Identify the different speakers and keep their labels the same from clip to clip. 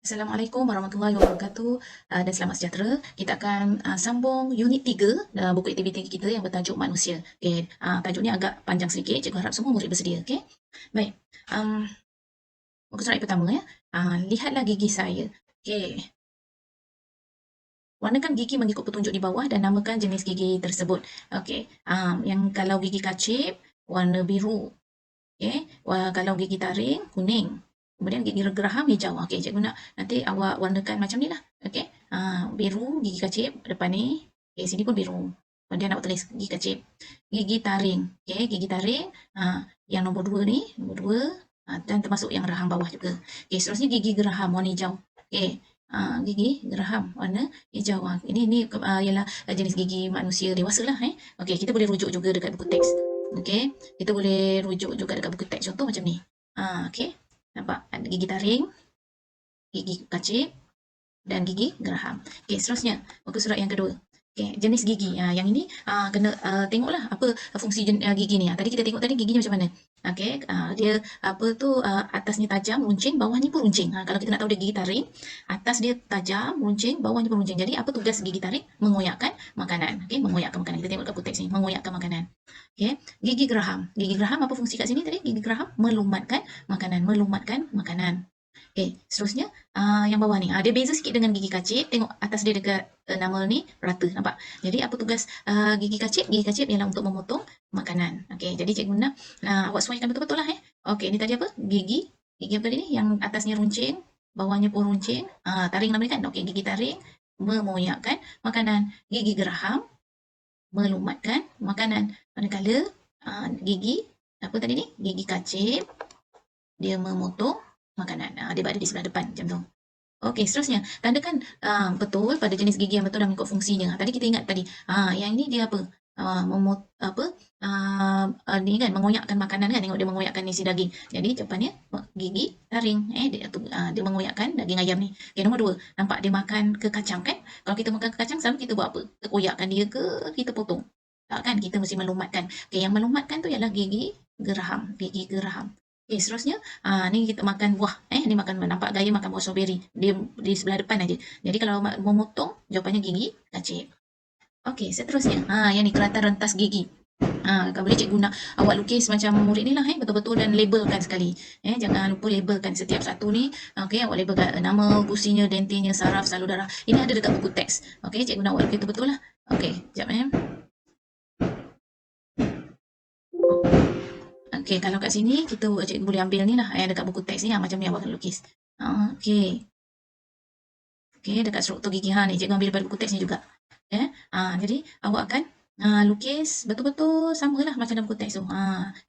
Speaker 1: Assalamualaikum warahmatullahi wabarakatuh dan selamat sejahtera. Kita akan sambung unit 3 buku aktiviti kita yang bertajuk manusia. Okey, tajuk ni agak panjang sedikit. Cikgu harap semua murid bersedia, okey? Baik. Muka surat yang pertama ya. Lihatlah gigi saya. Okey. Warnakan gigi mengikut petunjuk di bawah dan namakan jenis gigi tersebut. Okey. Yang kalau gigi kacip warna biru. Okey, kalau gigi taring kuning. Kemudian gigi geraham hijau. Okey, cikgu nak nanti awak warnakan macam ni lah. Okey. Biru gigi kacip depan ni. Okey, sini pun biru. Kemudian awak tulis gigi kacip. Gigi taring. Okey, gigi taring. Yang nombor 2 ni, nombor 2 dan termasuk yang rahang bawah juga. Okey, seterusnya gigi geraham warna hijau. Okey. Gigi geraham warna hijau. Ini ialah jenis gigi manusia dewasa lah. Okey, kita boleh rujuk juga dekat buku teks. Okey, kita boleh rujuk juga dekat buku teks. Contoh macam ni. Okey. Nampak? Ada gigi taring, gigi kacip, dan gigi geraham. Okey, seterusnya muka surat yang kedua. Okey, jenis gigi. Yang ini kena tengoklah apa fungsi gigi ni. Tadi kita tengok tadi giginya macam mana. Okey, dia apa tu atasnya tajam, runcing, bawahnya pun runcing. Kalau kita nak tahu dia gigi taring, atas dia tajam, runcing, bawahnya pun runcing. Jadi apa tugas gigi taring? Mengoyakkan makanan. Okey, mengoyakkan makanan. Kita tengok kat teks ni, mengoyakkan makanan. Okey, gigi geraham. Gigi geraham apa fungsi kat sini tadi? Gigi geraham melumatkan makanan, melumatkan makanan. Okey, seterusnya yang bawah ni. Dia beza sikit dengan gigi kacip. Tengok atas dia dekat nama ni rata, nampak? Jadi apa tugas gigi kacip? Gigi kacip ialah untuk memotong makanan. Okey, jadi cikgu nak awak sesuaikan betul-betul lah. Okey, ni tadi apa? Gigi. Gigi apa tadi ni? Yang atasnya runcing, bawahnya pun runcing. Taring namanya kan? Okey, gigi taring mengoyakkan makanan. Gigi geraham melumatkan makanan. Manakala gigi apa tadi ni? Gigi kacip dia memotong makanan. Dia berada di sebelah depan macam tu. Okey, seterusnya tandakan betul pada jenis gigi yang betul dan mengikut fungsinya. Tadi kita ingat tadi. Yang ini dia apa? Ni kan mengoyakkan makanan kan, tengok dia mengoyakkan isi daging. Jadi jawapannya gigi taring. Dia mengoyakkan daging ayam ni. Okey, nombor 2. Nampak dia makan ke kacang kan? Kalau kita makan ke kacang selalu kita buat apa? Kita koyakkan dia ke kita potong? Tak kan? Kita mesti melumatkan. Okey, yang melumatkan tu ialah gigi geraham. Gigi geraham. Okey, seterusnya ni kita makan buah. Ni makan nampak gaya makan buah strawberry. Dia di sebelah depan aja. Jadi kalau memotong jawapannya gigi kacip. Okey, seterusnya. Yang ni kelatan rentas gigi. Kalau boleh cikgu nak awak lukis macam murid ni lah betul-betul dan labelkan sekali. Jangan lupa labelkan setiap satu ni. Okey, awak labelkan nama, gusinya, dentinnya, saraf, salur darah. Ini ada dekat buku teks. Okey, cikgu nak awak lukis betul-betul lah. Okey, sekejap Okey, kalau kat sini kita cikgu boleh ambil ni lah yang dekat buku teks ni macam ni awak kena lukis. Okey. Okey, dekat struktur gigi ni cikgu ambil daripada buku teks ni juga. Jadi awak akan lukis betul-betul samalah macam dalam buku teks tu.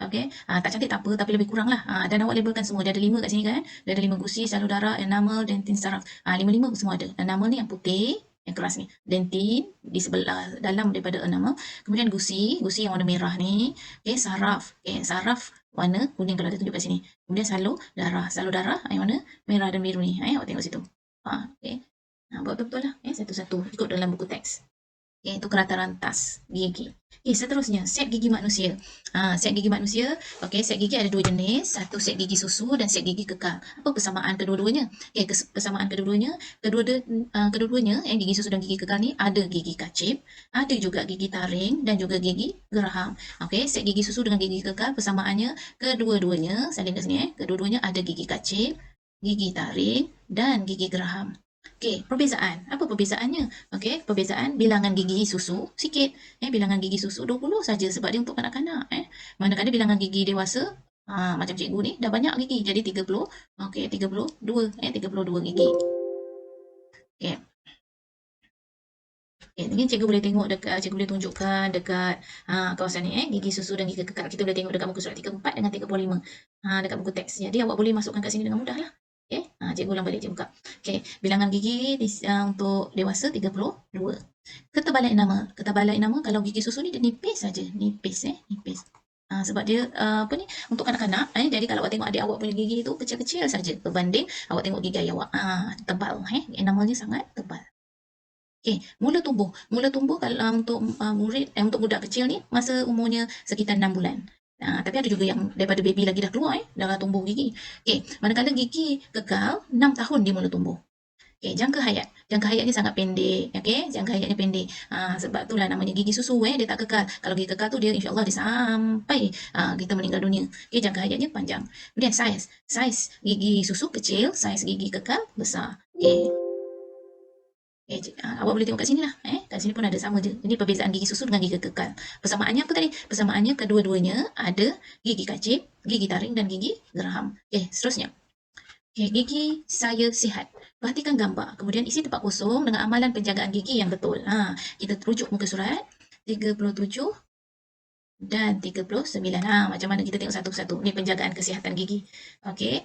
Speaker 1: Okey. Tak cantik tak apa tapi lebih kurang lah. Dan awak labelkan semua. Dia ada 5 kat sini kan. Dia ada 5 gusi, salur darah, enamel, dentin, saraf. 5-5 semua ada. Enamel ni yang putih, yang keras ni. Dentin di sebelah dalam daripada enamel. Kemudian gusi yang warna merah ni. Okey, saraf. Saraf warna kuning kalau ada tunjuk kat sini. Kemudian salur darah yang warna merah dan biru ni. Awak tengok situ. Okey. Buat betul-betul lah. Satu-satu ikut dalam buku teks. Iaitu kerata rantas gigi. Seterusnya set gigi manusia. Set gigi manusia. Okey, set gigi ada 2 jenis. Satu set gigi susu dan set gigi kekal. Apa persamaan kedua-duanya? Persamaan kedua-duanya, kedua-duanya gigi susu dan gigi kekal ni ada gigi kacip, ada juga gigi taring dan juga gigi geraham. Okey, set gigi susu dengan gigi kekal persamaannya kedua-duanya, salin kat sini kedua-duanya ada gigi kacip, gigi taring dan gigi geraham. Okey, perbezaan. Apa perbezaannya? Okey, perbezaan bilangan gigi susu sikit. Bilangan gigi susu 20 saja sebab dia untuk kanak-kanak. Manakala bilangan gigi dewasa macam cikgu ni dah banyak gigi jadi 30. Okey, 32. 32 gigi. Okey. Mungkin cikgu boleh tengok dekat, cikgu boleh tunjukkan dekat kawasan ni gigi susu dan gigi kekal. Kita boleh tengok dekat muka surat 34 dengan 35 dekat buku teks. Jadi awak boleh masukkan kat sini dengan mudah lah. Okey, cikgu ulang balik, cikgu buka. Okey, bilangan gigi untuk dewasa 32. Ketebalan enamel kalau gigi susu ni dia nipis saja, nipis. Sebab dia apa ni untuk kanak-kanak. Jadi kalau awak tengok adik awak punya gigi tu kecil-kecil saja berbanding awak tengok gigi ayah awak tebal. Enamelnya sangat tebal. Okey, mula tumbuh. Mula tumbuh kalau untuk murid untuk budak kecil ni masa umurnya sekitar 6 bulan. Tapi ada juga yang daripada baby lagi dah keluar dah tumbuh gigi. Okey, manakala gigi kekal 6 tahun dia mula tumbuh. Okey, jangka hayatnya sangat pendek, okey, jangka hayatnya pendek. Sebab itulah namanya gigi susu dia tak kekal. Kalau gigi kekal tu dia insya-Allah dia sampai kita meninggal dunia. Okey, jangka hayatnya panjang. Kemudian saiz gigi susu kecil, saiz gigi kekal besar. Okey. Awak boleh tengok kat sini lah. Kat sini pun ada sama je. Ini perbezaan gigi susu dengan gigi kekal. Persamaannya apa tadi? Persamaannya kedua-duanya ada gigi kacip, gigi taring dan gigi geraham. Okey, seterusnya. Okey, gigi saya sihat. Perhatikan gambar. Kemudian isi tempat kosong dengan amalan penjagaan gigi yang betul. Kita rujuk muka surat 37 dan 39. Macam mana kita tengok satu-satu. Ni penjagaan kesihatan gigi. Okey,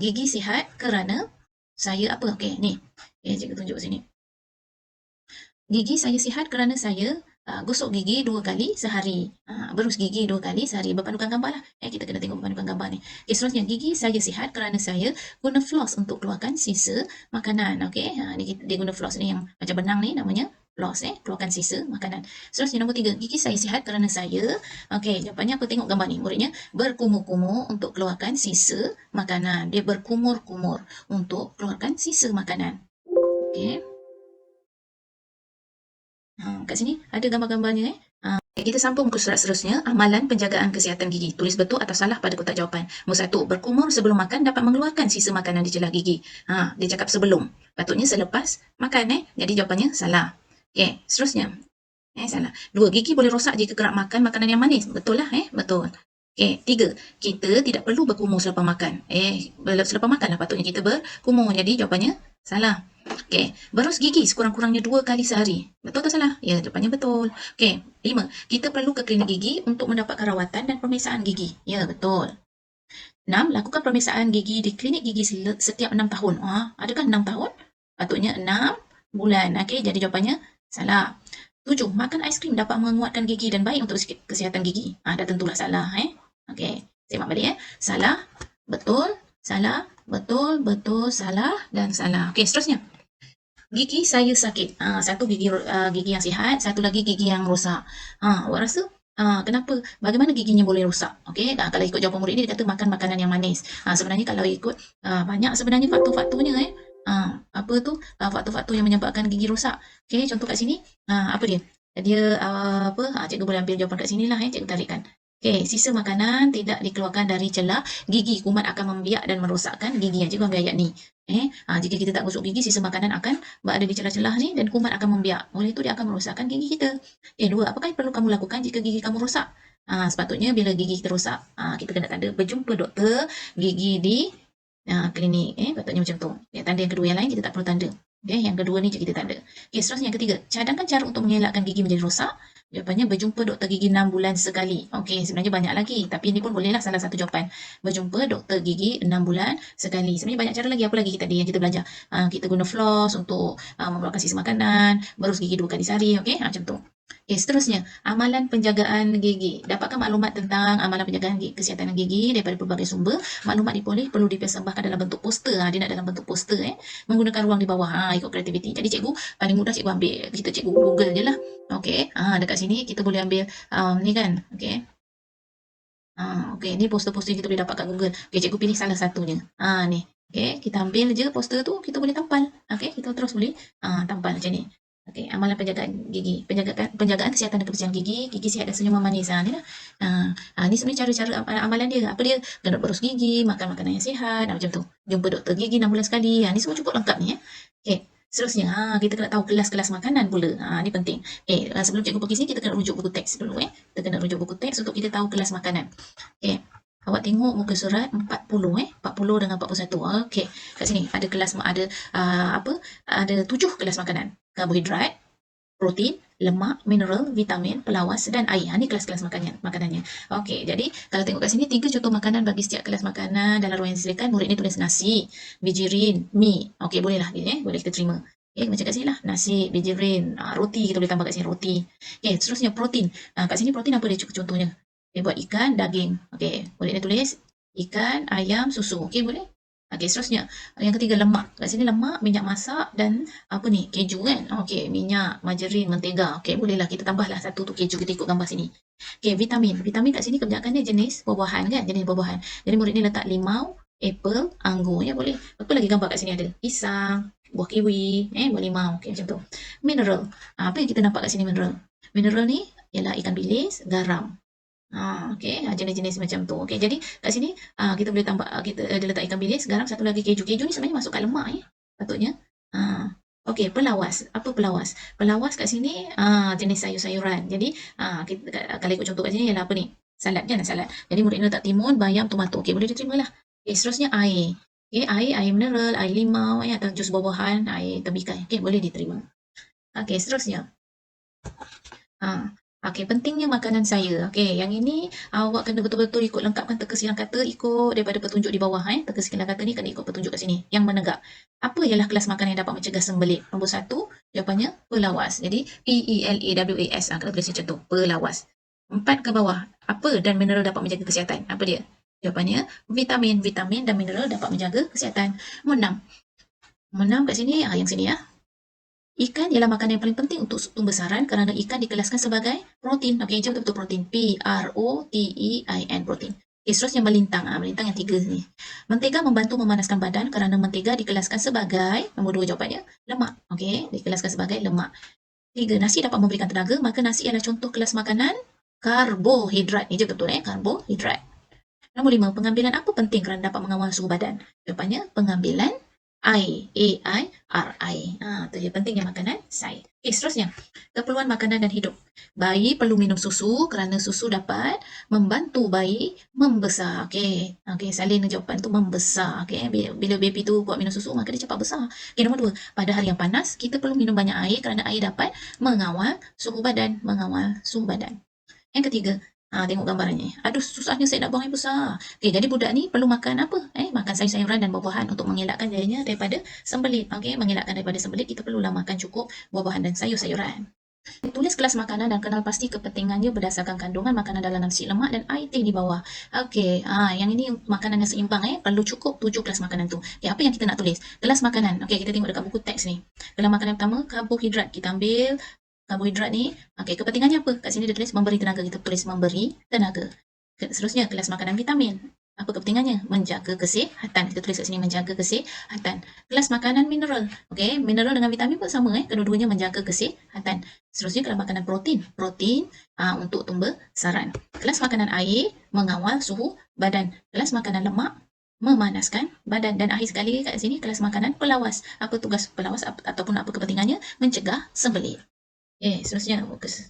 Speaker 1: gigi sihat kerana saya apa? Okey, ni. Cikgu tunjuk sini. Gigi saya sihat kerana saya gosok gigi 2 kali sehari. Berus gigi 2 kali sehari. Berpandukan gambar lah. Kita kena tengok berpandukan gambar ni. Okey, seterusnya gigi saya sihat kerana saya guna floss untuk keluarkan sisa makanan. Okey, ni dia guna floss ni yang macam benang ni namanya floss keluarkan sisa makanan. Seterusnya nombor 3, gigi saya sihat kerana saya jawapannya apa tengok gambar ni. Muridnya berkumur-kumur untuk keluarkan sisa makanan. Dia berkumur-kumur untuk keluarkan sisa makanan. Okey. Kat sini ada gambar-gambarnya. Kita sambung ke surat seterusnya, amalan penjagaan kesihatan gigi. Tulis betul atau salah pada kotak jawapan. Nombor 1, berkumur sebelum makan dapat mengeluarkan sisa makanan di celah gigi. Dia cakap sebelum. Patutnya selepas makan Jadi jawapannya salah. Okey, seterusnya. Salah. 2, gigi boleh rosak jika kerap makan makanan yang manis. Betul lah Betul. Okey, 3, kita tidak perlu berkumur selepas makan. Selepas makan lah patutnya kita berkumur. Jadi jawapannya salah. Okey, berus gigi sekurang-kurangnya 2 kali sehari. Betul atau salah? Ya, jawapannya betul. Okey, 5, kita perlu ke klinik gigi untuk mendapatkan rawatan dan pemeriksaan gigi. Ya, betul. 6, lakukan pemeriksaan gigi di klinik gigi setiap 6 tahun. Adakah 6 tahun? Patutnya 6 bulan. Okey, jadi jawapannya salah. 7, makan aiskrim dapat menguatkan gigi dan baik untuk kesihatan gigi. Dah tentulah salah Okey, semak balik Salah, betul, salah, betul, betul, salah dan salah. Okey, seterusnya. Gigi saya sakit. Satu gigi yang sihat, satu lagi gigi yang rosak. Awak rasa kenapa? Bagaimana giginya boleh rosak? Okey, kalau ikut jawapan murid ni dia kata makan makanan yang manis. Sebenarnya kalau ikut banyak sebenarnya faktor-faktornya apa tu? Faktor-faktor yang menyebabkan gigi rosak. Okey, contoh kat sini apa dia? Dia apa? Cikgu boleh ambil jawapan kat sinilah cikgu tarikkan. Okey, sisa makanan tidak dikeluarkan dari celah gigi. Kuman akan membiak dan merosakkan gigi. Cikgu ambil ayat ni. Jika kita tak gosok gigi, sisa makanan akan berada di celah-celah ni dan kuman akan membiak. Oleh itu dia akan merosakkan gigi kita. 2, apakah yang perlu kamu lakukan jika gigi kamu rosak? Sepatutnya bila gigi kita rosak, kita kena tanda berjumpa doktor gigi di klinik. Patutnya macam tu. Tanda yang kedua, yang lain kita tak perlu tanda. Yang kedua ni je kita tanda. Seterusnya yang ketiga, cadangkan cara untuk mengelakkan gigi menjadi rosak. Jawapannya berjumpa doktor gigi 6 bulan sekali. Okey, sebenarnya banyak lagi. Tapi ini pun bolehlah salah satu jawapan. Berjumpa doktor gigi 6 bulan sekali. Sebenarnya banyak cara lagi. Apa lagi tadi yang kita belajar? Kita guna floss untuk mengeluarkan sisa makanan. Berus gigi 2 kali sehari. Okey, macam tu. Seterusnya, amalan penjagaan gigi. Dapatkan maklumat tentang amalan penjagaan kesihatan gigi daripada pelbagai sumber. Maklumat diperoleh perlu dipersembahkan dalam bentuk poster. Dia nak dalam bentuk poster menggunakan ruang di bawah. Ikut kreativiti. Jadi cikgu paling mudah cikgu ambil. Kita cikgu Google je lah. Okey, dekat sini kita boleh ambil ni kan. Okey. Okey, ni poster-poster yang kita boleh dapat kat Google. Okey, cikgu pilih salah satunya. Ni. Okey, kita ambil je poster tu, kita boleh tampal. Okey, kita terus boleh tampal macam ni. Okey, amalan penjagaan gigi. Penjagaan kesihatan dan kebersihan gigi. Gigi sihat dan senyuman manis. Ni lah. Ni sebenarnya cara-cara amalan dia. Apa dia? Kena berus gigi, makan makanan yang sihat. Macam tu. Jumpa doktor gigi 6 bulan sekali. Ni semua cukup lengkap ni Okey. Seterusnya, kita kena tahu kelas-kelas makanan pula. Ni penting. Sebelum cikgu pergi sini, kita kena rujuk buku teks dulu Kita kena rujuk buku teks untuk kita tahu kelas makanan. Awak tengok muka surat 40 40 dengan 41. Okey, kat sini ada kelas ada ada 7 kelas makanan. Karbohidrat, protein, lemak, mineral, vitamin, pelawas dan air. Ni kelas-kelas makanannya. Okey, jadi kalau tengok kat sini 3 contoh makanan bagi setiap kelas makanan dalam ruang yang disediakan. Murid ni tulis nasi, bijirin, mi. Okey, bolehlah ni boleh kita terima. Macam kat sini lah, nasi, bijirin, roti, kita boleh tambah kat sini roti. Seterusnya protein. Kat sini protein apa dia contohnya? Dia buat ikan, daging. Okey, murid ni tulis ikan, ayam, susu. Okey, boleh? Okey, seterusnya, yang ketiga lemak. Kat sini lemak, minyak masak dan apa ni, keju kan. Okey, minyak, margarin, mentega. Okey, bolehlah kita tambahlah satu tu keju, kita ikut gambar sini. Okey, vitamin. Vitamin kat sini kebanyakan dia jenis buah-buahan kan, jenis buah-buahan. Jadi murid ni letak limau, apple, anggur ya boleh. Apa lagi gambar kat sini ada? Pisang, buah kiwi, buah limau. Okey, macam tu. Mineral. Apa yang kita nampak kat sini mineral? Mineral ni ialah ikan bilis, garam. Okey, jenis-jenis macam tu. Okey, jadi kat sini, kita boleh tambah, kita dia letak ikan bilis, garam, satu lagi keju. Keju ni sebenarnya masukkan lemak patutnya. Okey, pelawas. Apa pelawas? Pelawas kat sini, jenis sayur-sayuran. Jadi, kita kalau ikut contoh kat sini ialah apa ni? Salad kan, salad. Jadi murid ni letak timun, bayam, tomato. Okey, boleh diterimalah. Okey, seterusnya air. Okey, air mineral, air limau atau jus buah-buahan, air tembikai. Okey, boleh diterima. Okey, seterusnya. Okey, pentingnya makanan saya. Okey, yang ini awak kena betul-betul ikut lengkapkan terkesilan kata ikut daripada petunjuk di bawah. Terkesilan kata ni kena ikut petunjuk kat sini. Yang menegak. Apa ialah kelas makanan yang dapat mencegah sembelit? Nombor 1, jawapannya pelawas. Jadi PELAWAS. Kalau tulis macam tu, pelawas. 4 ke bawah. Apa dan mineral dapat menjaga kesihatan? Apa dia? Jawapannya vitamin. Vitamin dan mineral dapat menjaga kesihatan. Nombor 6. Nombor 6 kat sini, yang sini ya. Ikan ialah makanan yang paling penting untuk pembesaran kerana ikan dikelaskan sebagai protein. Okey, jom betul-betul protein. PROTEIN, protein. Okey, seterusnya melintang. Melintang yang 3 ni. Mentega membantu memanaskan badan kerana mentega dikelaskan sebagai, nombor 2 jawapannya, lemak. Okey, dikelaskan sebagai lemak. 3, nasi dapat memberikan tenaga, maka nasi ialah contoh kelas makanan karbohidrat. Ni je betul karbohidrat. Nombor 5, pengambilan apa penting kerana dapat mengawal suhu badan? Jawapannya pengambilan AIRI. Itu dia pentingnya makanan sai. Okey, seterusnya. Keperluan makanan dan hidup. Bayi perlu minum susu kerana susu dapat membantu bayi membesar. Okey. Okey, salin jawapan tu membesar. Okey, bila baby tu buat minum susu maka dia cepat besar. Okey, nombor 2. Pada hari yang panas, kita perlu minum banyak air kerana air dapat mengawal suhu badan. Yang ketiga, tengok gambarannya. Aduh, susahnya saya nak buang air besar. Okey, jadi budak ni perlu makan apa? Makan sayur-sayuran dan buah-buahan untuk mengelakkan jadinya daripada sembelit. Okey, mengelakkan daripada sembelit, kita perlulah makan cukup buah-buahan dan sayur-sayuran. Tulis kelas makanan dan kenal pasti kepentingannya berdasarkan kandungan makanan dalam nasi lemak dan IT di bawah. Okey, yang ini makanan yang seimbang perlu cukup 7 kelas makanan tu. Okey, apa yang kita nak tulis? Kelas makanan. Okey, kita tengok dekat buku teks ni. Kelas makanan pertama karbohidrat. Kita ambil karbohidrat ni. Okey, kepentingannya apa? Kat sini dia tulis memberi tenaga. Kita tulis memberi tenaga. Seterusnya kelas makanan vitamin. Apa kepentingannya? Menjaga kesihatan. Kita tulis kat sini menjaga kesihatan. Kelas makanan mineral. Okey, mineral dengan vitamin pun sama kedua-duanya menjaga kesihatan. Seterusnya kelas makanan protein. Protein untuk pembesaran. Kelas makanan air mengawal suhu badan. Kelas makanan lemak memanaskan badan. Dan akhir sekali kat sini kelas makanan pelawas. Apa tugas pelawas ataupun apa kepentingannya? Mencegah sembelit. Seterusnya fokus.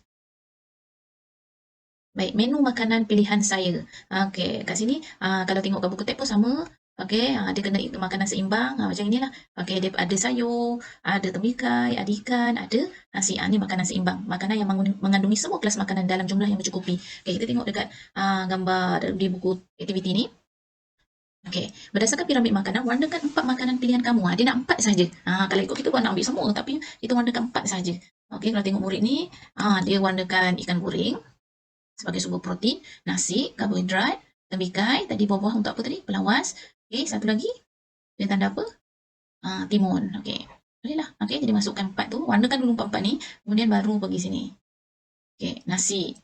Speaker 1: Baik, menu makanan pilihan saya. Okey, kat sini kalau tengok kat buku teks pun sama. Okey, dia kena makanan seimbang. Macam inilah. Okey, dia ada sayur, ada temikai, ada ikan, ada nasi. Ni makanan seimbang. Makanan yang mengandungi semua kelas makanan dalam jumlah yang mencukupi. Okey, kita tengok dekat gambar di buku aktiviti ni. Okey, berdasarkan piramid makanan, warnakan 4 makanan pilihan kamu. Dia nak 4 saja. Kalau ikut kita buat nak ambil semua, tapi kita warnakan 4 saja. Okey, kalau tengok murid ni, dia warnakan ikan goreng sebagai sumber protein, nasi, karbohidrat, temikai, tadi buah-buah untuk apa tadi? Pelawas. Okey, satu lagi. Dia tanda apa? Timun. Okey. Bolehlah. Okey, jadi masukkan 4 tu. Warnakan dulu 4-4 ni, kemudian baru pergi sini. Okey, nasi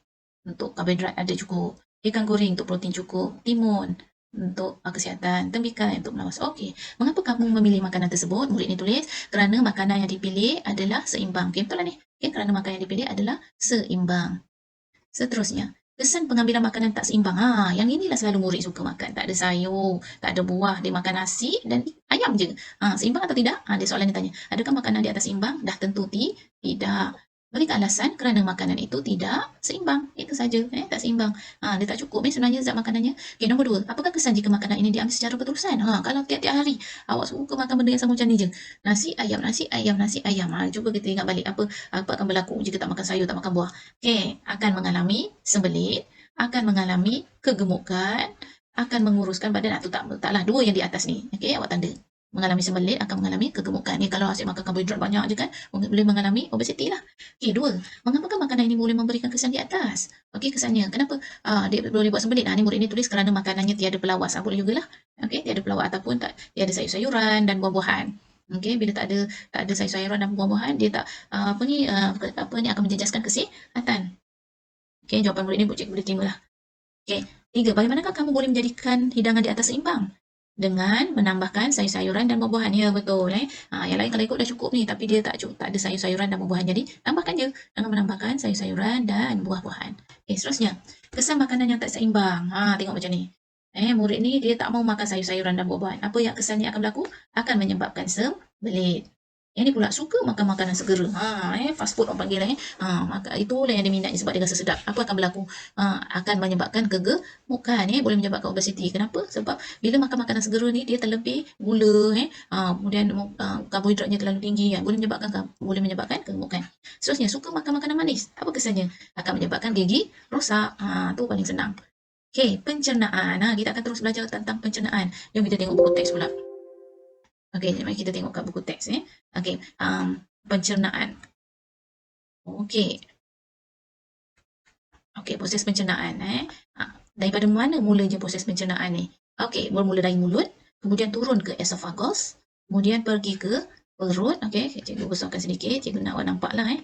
Speaker 1: untuk karbohidrat ada cukup. Ikan goreng untuk protein cukup. Timun untuk kesihatan. Temikai untuk pelawas. Okey. Mengapa kamu memilih makanan tersebut? Murid ni tulis, kerana makanan yang dipilih adalah seimbang. Okey, betul lah ni. Okey, kerana makanan yang dipilih adalah seimbang. Seterusnya, kesan pengambilan makanan tak seimbang. Yang inilah selalu murid suka makan. Tak ada sayur, tak ada buah, dia makan nasi dan ayam je. Seimbang atau tidak? Dia soalan dia tanya. Adakah makanan di atas seimbang? Dah tentu tidak. Berikan alasan kerana makanan itu tidak seimbang. Itu saja. Tak seimbang. Dia tak cukup sebenarnya zat makanannya. Okay, nombor 2. Apakah kesan jika makanan ini diambil secara berterusan? Kalau tiap-tiap hari awak suka makan benda yang sama macam ni je. Nasi, ayam, nasi, ayam, nasi, ayam. Cuba kita ingat balik apa akan berlaku jika tak makan sayur, tak makan buah. Okey, akan mengalami sembelit, akan mengalami kegemukan, akan menguruskan badan atau taklah 2 yang di atas ni. Okey, awak tanda. mengalami sembelit akan mengalami kegemukan. Ni kalau asyik makan karbohidrat banyak je kan, boleh mengalami obesiti lah. Okey, 2, mengapakah makanan ini boleh memberikan kesan di atas? Okey, kesannya kenapa dia boleh buat sembelit? Ni murid ni tulis kerana makanannya tiada pelawaz. Boleh jugalah. Okey, tiada pelawaz ataupun tiada sayur-sayuran dan buah-buahan. Okey, bila tak ada sayur-sayuran dan buah-buahan, dia tak akan menjejaskan kesihatan. Okey, jawapan murid ni cikgu boleh terima lah. Okey, 3, bagaimanakah kamu boleh menjadikan hidangan di atas seimbang? Dengan menambahkan sayur-sayuran dan buah-buahan. Ya, betul. Yang lain kalau ikut dah cukup ni, tapi dia tak ada sayur-sayuran dan buah-buahan. Jadi, tambahkan je dengan menambahkan sayur-sayuran dan buah-buahan. Okey, seterusnya. Kesan makanan yang tak seimbang. Tengok macam ni. Murid ni dia tak mau makan sayur-sayuran dan buah-buahan. Apa yang kesannya akan berlaku? Akan menyebabkan sembelit. Yang ni pula suka makan makanan segera. Fast food orang panggil itulah yang dia minat sebab dia rasa sedap. Apa akan berlaku? Akan menyebabkan kegemukan, boleh menyebabkan obesiti. Kenapa? Sebab bila makan makanan segera ni dia terlebih gula, kemudian karbohidratnya terlalu tinggi, boleh menyebabkan kegemukan. Seterusnya, suka makan makanan manis. Apa kesannya? Akan menyebabkan gigi rosak. Tu paling senang. Okey, pencernaan. Kita akan terus belajar tentang pencernaan. Jom kita tengok buku teks pula. Okey, mari kita tengok kat buku teks. Okey, pencernaan. Okey. Okey, proses pencernaan. Daripada mana mulanya proses pencernaan ni? Okey, bermula dari mulut, kemudian turun ke esophagus, kemudian pergi ke perut. Okey, cikgu besarkan sedikit, cikgu nak awak nampaklah.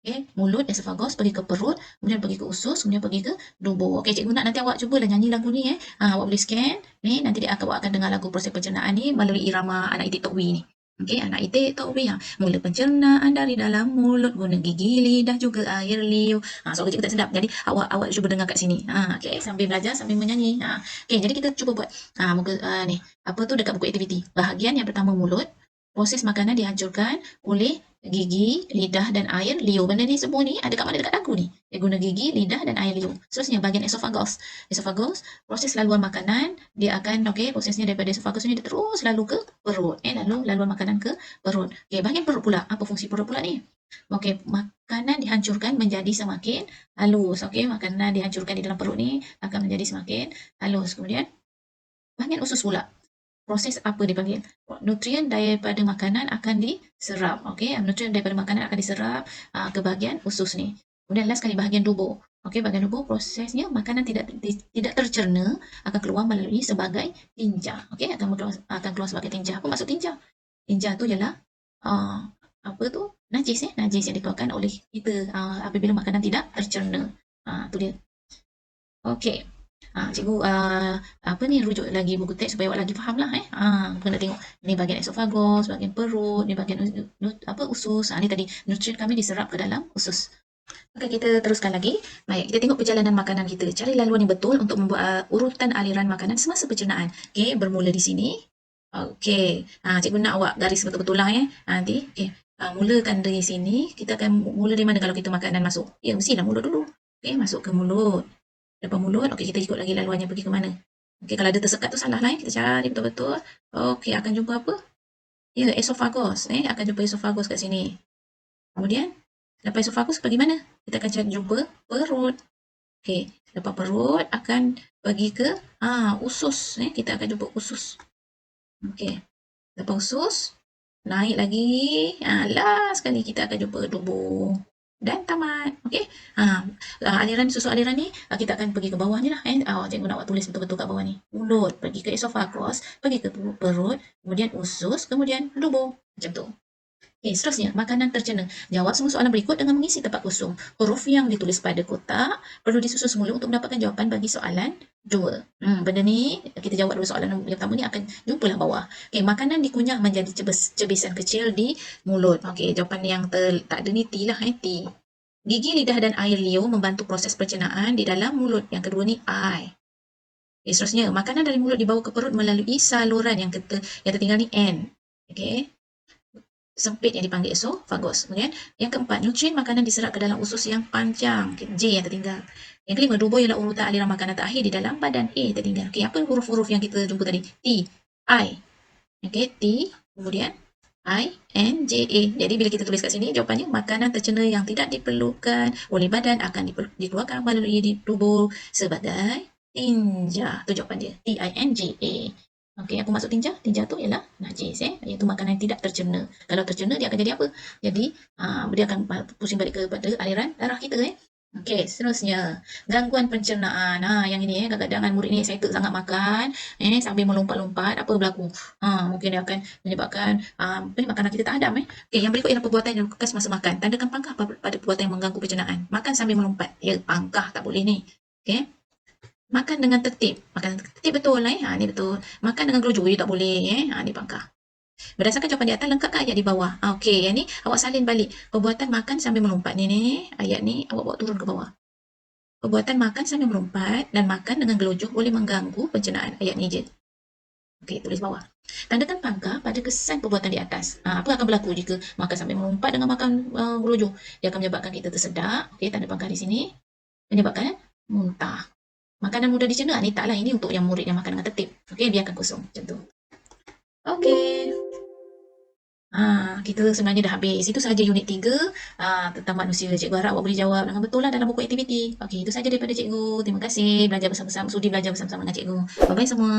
Speaker 1: Okey, mulut, esophagus, pergi ke perut, kemudian pergi ke usus, kemudian pergi ke dubur. Okey, cikgu nak nanti awak cubalah nyanyi lagu ni. Awak boleh scan. Nanti awak akan dengar lagu proses pencernaan ni melalui irama anak itik Tok Wee ni. Okey, anak itik Tok Wee. Mula pencernaan dari dalam mulut, guna gigi, lidah juga air liur. Suara cikgu tak sedap. Jadi awak cuba dengar kat sini. Okey, sambil belajar sambil menyanyi. Okey, jadi kita cuba buat. Ni. Apa tu dekat buku aktiviti. Bahagian yang pertama mulut. Proses makanan dihancurkan oleh gigi, lidah dan air liur. Benda ni semua ni ada kat mana? Dekat dagu ni. Dia guna gigi, lidah dan air liur. Seterusnya bahagian esophagus. Esophagus, proses laluan makanan, dia akan prosesnya daripada esophagus ni dia terus lalu ke perut. Lalu laluan makanan ke perut. Okey, bahagian perut pula. Apa fungsi perut pula ni? Okey, makanan dihancurkan menjadi semakin halus. Okey, makanan dihancurkan di dalam perut ni akan menjadi semakin halus. Kemudian bahagian usus pula. Proses apa dipanggil? Nutrien daripada makanan akan diserap. Okey, nutrien daripada makanan akan diserap ke bahagian usus ni. Kemudian last sekali bahagian dubur. Okey, bahagian dubur prosesnya makanan tidak tercerna, akan keluar melalui sebagai tinja. Okey, akan keluar sebagai tinja. Apa maksud tinja? Tinja tu ialah najis najis yang dikeluarkan oleh kita apabila makanan tidak tercerna. Tu dia. Okey. Cikgu rujuk lagi buku teks supaya awak lagi faham lah. Kena tengok ni bahagian esophagus, bahagian perut, ni bahagian usus. Ni tadi nutrien kami diserap ke dalam usus. Okey, kita teruskan lagi. Baik, kita tengok perjalanan makanan kita. Cari laluan yang betul untuk membuat urutan aliran makanan semasa pencernaan. Okey, bermula di sini. Okey, cikgu nak awak garis betul-betul lah nanti. Okey, mulakan dari sini. Kita akan mula dari mana kalau kita makanan masuk? Ya, mestilah mulut dulu. Okey, masuk ke mulut. Lepas mulut, okey kita ikut lagi laluannya pergi ke mana. Okey, kalau ada tersekat tu salah lah. Kita cari betul-betul. Okey, akan jumpa apa? Ya, esophagus. Akan jumpa esophagus kat sini. Kemudian, lepas esophagus pergi mana? Kita akan cari jumpa perut. Okey, lepas perut akan pergi ke usus. Kita akan jumpa usus. Okey, lepas usus, naik lagi. Last sekali kita akan jumpa dubur. Dan tamat. Okey. Susu aliran ni kita akan pergi ke bawah ni lah. Cikgu nak awak tulis betul-betul kat bawah ni. Mulut, pergi ke esophagus, pergi ke perut, kemudian usus, kemudian dubur. Macam tu. Okey, seterusnya, makanan tercerna. Jawab semua soalan berikut dengan mengisi tempat kosong. Huruf yang ditulis pada kotak perlu disusun semula untuk mendapatkan jawapan bagi soalan 2. Benda ni, kita jawab dulu soalan yang pertama ni akan jumpalah bawah. Okey, makanan dikunyah menjadi cebisan kecil di mulut. Okey, jawapan yang tak ada ni T lah. T. Gigi, lidah dan air liur membantu proses pencernaan di dalam mulut. Yang kedua ni I. Okey, seterusnya, makanan dari mulut dibawa ke perut melalui saluran yang tertinggal ni N. Okey. Sempit yang dipanggil esophagus. Kemudian yang keempat, nutrien makanan diserap ke dalam usus yang panjang. J yang tertinggal. Yang kelima, dubur ialah urutan aliran makanan terakhir di dalam badan. A tertinggal. Okey, apa huruf-huruf yang kita jumpa tadi? T, I. Okey, T, kemudian I, N, J, A. Jadi bila kita tulis kat sini, jawapannya makanan tercerna yang tidak diperlukan oleh badan akan dikeluarkan melalui dubur sebagai tinja. Itu jawapan dia. T, I, N, J, A. Okey, aku masuk tinja. Tinja tu ialah najis, iaitu makanan yang tidak tercerna. Kalau tercerna dia akan jadi apa? Jadi, dia akan pusing balik kepada aliran darah kita, Okey, seterusnya, gangguan pencernaan. Yang ini, kadang-kadang murid ni excited sangat makan, sambil melompat-lompat, apa berlaku? Mungkin dia akan menyebabkan, apa ni, makanan kita tak hadam, Okey, yang berikut ialah perbuatan yang dilakukan semasa makan. Tandakan pangkah pada perbuatan yang mengganggu pencernaan. Makan sambil melompat. Ya, pangkah tak boleh ni. Okey. Makan dengan tertib. Makan dengan tertib betul, ni betul. Makan dengan gelojoh, tak boleh, ni pangkah. Berdasarkan jawapan di atas, lengkapkan ayat di bawah. Okey, yang ni awak salin balik. Perbuatan makan sambil melompat ni, ayat ni awak bawa turun ke bawah. Perbuatan makan sambil melompat dan makan dengan gelojoh boleh mengganggu pencernaan. Ayat ni je. Okey, tulis bawah. Tandakan pangkah pada kesan perbuatan di atas. Apa akan berlaku jika makan sambil melompat dengan makan gelojoh? Dia akan menyebabkan kita tersedak. Okey, tanda pangkah di sini. Menyebabkan muntah. Makanan mudah dicerna ni taklah, ini untuk yang murid yang makan dengan tertib. Okey, biarkan kosong macam tu. Okey. Kita sebenarnya dah habis. Itu sahaja unit 3 tentang manusia. Cikgu harap awak boleh jawab dengan betul lah dalam buku aktiviti. Okey, itu saja daripada cikgu. Terima kasih belajar bersama-sama, sudi belajar bersama-sama dengan cikgu. Bye-bye semua.